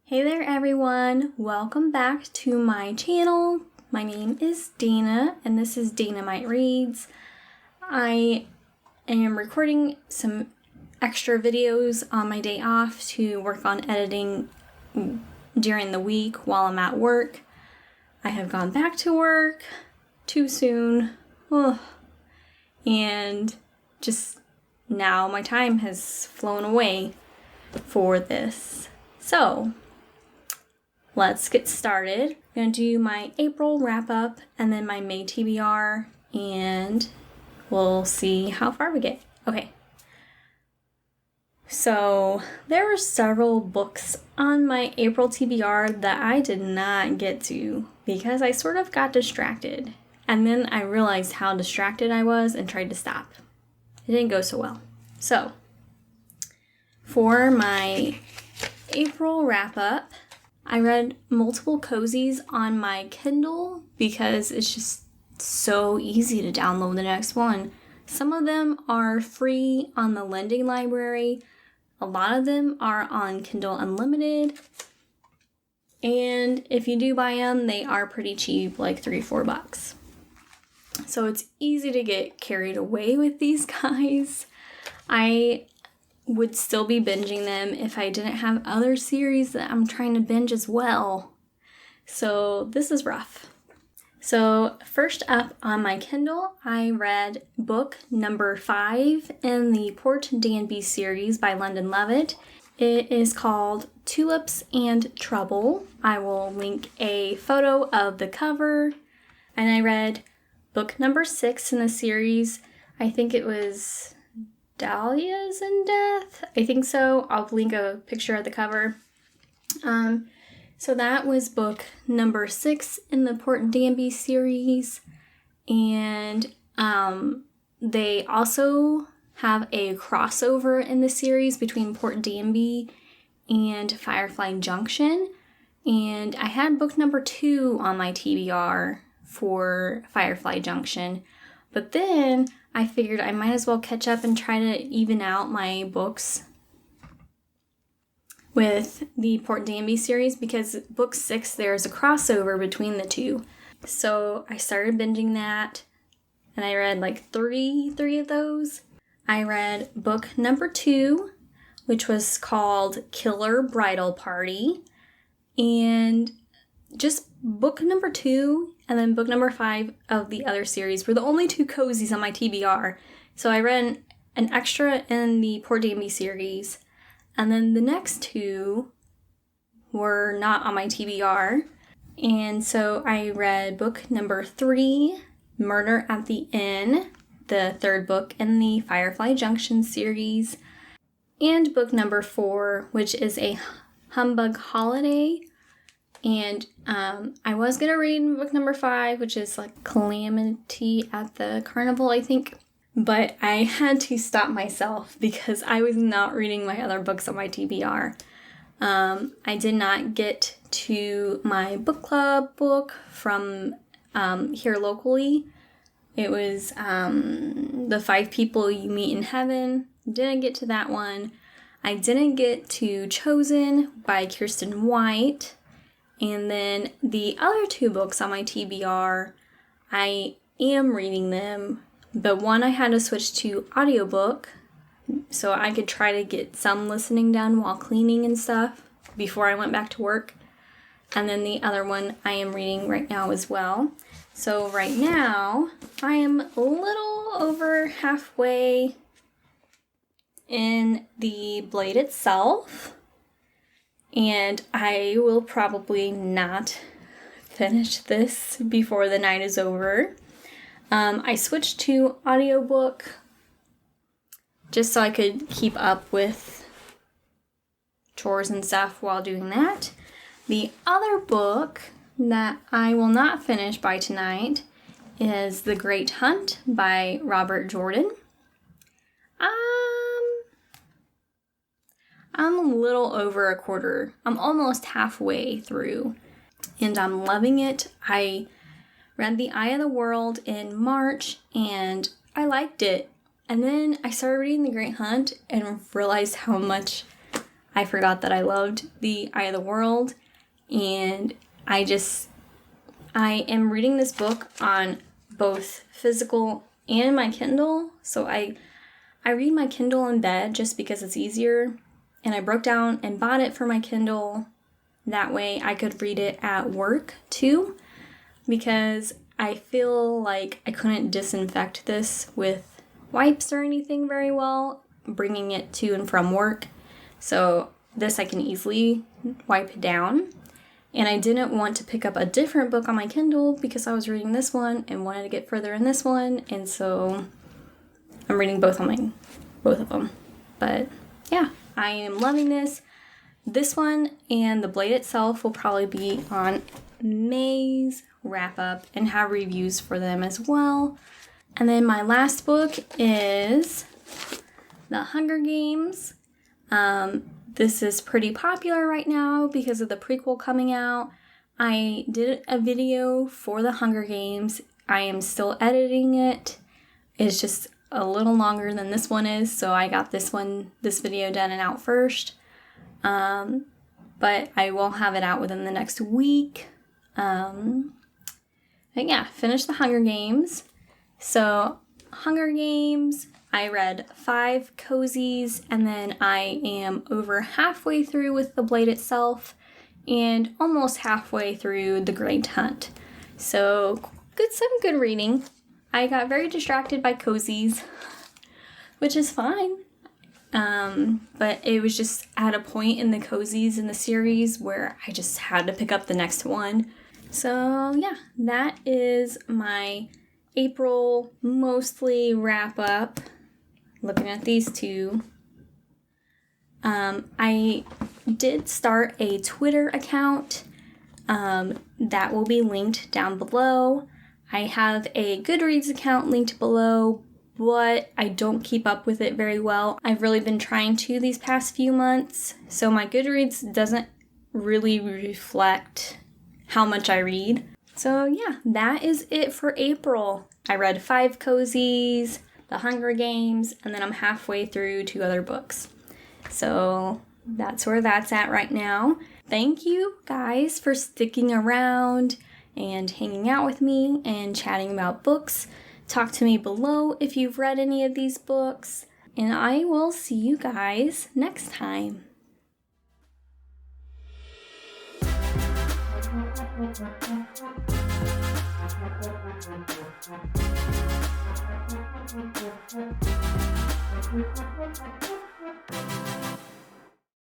Hey there everyone, welcome back to my channel. My name is Dana and this is Dana Reads. I am recording some extra videos on my day off to work on editing during the week while I'm at work. I have gone back to work too soon. And just now my time has flown away for this. So let's get started. I'm going to do my April wrap-up and then my May TBR, and we'll see how far we get. Okay. So there were several books on my April TBR that I did not get to because I sort of got distracted. And then I realized how distracted I was and tried to stop. It didn't go so well. So for my April wrap-up, I read multiple cozies on my Kindle because it's just so easy to download the next one. Some of them are free on the Lending Library. A lot of them are on Kindle Unlimited. And if you do buy them, they are pretty cheap, like $3-4. So it's easy to get carried away with these guys. I would still be binging them if I didn't have other series that I'm trying to binge as well. So this is rough. So first up on my Kindle, I read book number 5 in the Port Danby series by London Levitt. It is called Tulips and Trouble. I will link a photo of the cover. And I read book number 6 in the series. I think it was Dahlias in Death? I think so. I'll link a picture of the cover. So that was book number 6 in the Port Danby series. And they also have a crossover in the series between Port Danby and Firefly Junction. And I had book number 2 on my TBR for Firefly Junction. But then I figured I might as well catch up and try to even out my books with the Port Danby series because book 6, there's a crossover between the two. So I started binging that and I read like three of those. I read book number 2, which was called Killer Bridal Party. And just book number 2 and then book number 5 of the other series were the only 2 cozies on my TBR. So I read an extra in the Port Danby series, and then the next 2 were not on my TBR. And so I read book number 3, Murder at the Inn, the 3rd book in the Firefly Junction series, and book number 4, which is a Humbug Holiday. And I was going to read book number 5, which is like Calamity at the Carnival, I think. But I had to stop myself because I was not reading my other books on my TBR. I did not get to my book club book from here locally. It was The 5 People You Meet in Heaven. Didn't get to that one. I didn't get to Chosen by Kiersten White. And then the other 2 books on my TBR, I am reading them, but one I had to switch to audiobook so I could try to get some listening done while cleaning and stuff before I went back to work. And then the other one I am reading right now as well. So right now, I am a little over halfway in the Blade itself. And I will probably not finish this before the night is over. I switched to audiobook just so I could keep up with chores and stuff while doing that. The other book that I will not finish by tonight is The Great Hunt by Robert Jordan. I'm a little over a quarter. I'm almost halfway through, and I'm loving it. I read The Eye of the World in March, and I liked it. And then I started reading The Great Hunt and realized how much I forgot that I loved The Eye of the World, and I am reading this book on both physical and my Kindle. So I read my Kindle in bed just because it's easier, and I broke down and bought it for my Kindle. That way I could read it at work too, because I feel like I couldn't disinfect this with wipes or anything very well, bringing it to and from work. So this I can easily wipe down. And I didn't want to pick up a different book on my Kindle because I was reading this one and wanted to get further in this one. And so I'm reading both of them. But yeah, I am loving this. This one and The Blade itself will probably be on May's wrap up and have reviews for them as well. And then my last book is The Hunger Games. This is pretty popular right now because of the prequel coming out. I did a video for The Hunger Games. I am still editing it. It's just a little longer than this one is, so I got this video done and out first. But I will have it out within the next week. But yeah, finished The Hunger Games. So, Hunger Games, I read 5 cozies, and then I am over halfway through with The Blade itself, and almost halfway through The Great Hunt. So, some good reading. I got very distracted by cozies, which is fine. But it was just at a point in the cozies in the series where I just had to pick up the next one. So yeah, that is my April mostly wrap up. Looking at these two. I did start a Twitter account that will be linked down below. I have a Goodreads account linked below, but I don't keep up with it very well. I've really been trying to these past few months, so my Goodreads doesn't really reflect how much I read. So yeah, that is it for April. I read 5 cozies, The Hunger Games, and then I'm halfway through 2 other books. So that's where that's at right now. Thank you guys for sticking around and hanging out with me and chatting about books. Talk to me below if you've read any of these books, and I will see you guys next time.